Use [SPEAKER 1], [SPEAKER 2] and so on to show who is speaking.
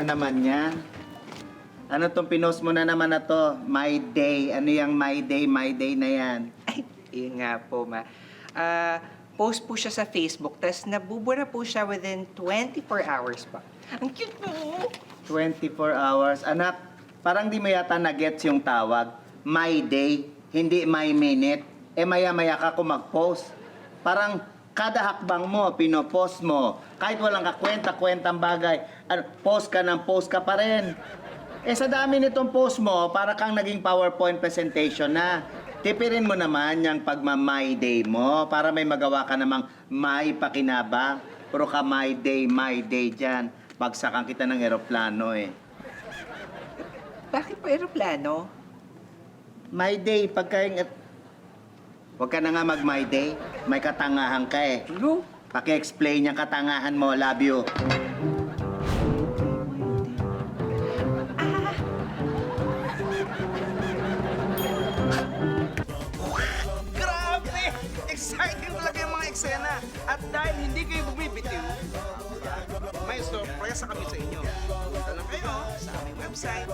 [SPEAKER 1] na naman yan? Ano tong pinost mo na naman na to? My day. Ano yung my day na yan?
[SPEAKER 2] Ay, yun nga po, ma. Post po siya sa Facebook, tapos nabubura po siya within 24 hours pa. Ang cute po!
[SPEAKER 1] 24 hours. Anak, parang di mo yata na-gets yung tawag. My day, hindi my minute. Eh maya-maya ka kung mag-post. Parang kada hakbang mo, pinopost mo. Kahit walang kakwenta-kwentang bagay, post ka pa rin. Eh sa dami nitong post mo, para kang naging PowerPoint presentation na. Tipirin mo naman yung pagma-my day mo para may magawa ka namang may pakinabang. Puro ka my day dyan. Bagsakan kita ng eroplano eh.
[SPEAKER 2] Bakit po aeroplano?
[SPEAKER 1] My day, pagka yung... Huwag ka na nga mag-my day. May katangahan ka eh.
[SPEAKER 2] Ano?
[SPEAKER 1] Paki-explain yung katangahan mo. Love you.
[SPEAKER 3] Grabe! Exciting talaga yung mga eksena. At dahil hindi kayo bumibitiw, may sorpresa kami sa inyo. Punta lang kayo sa aming website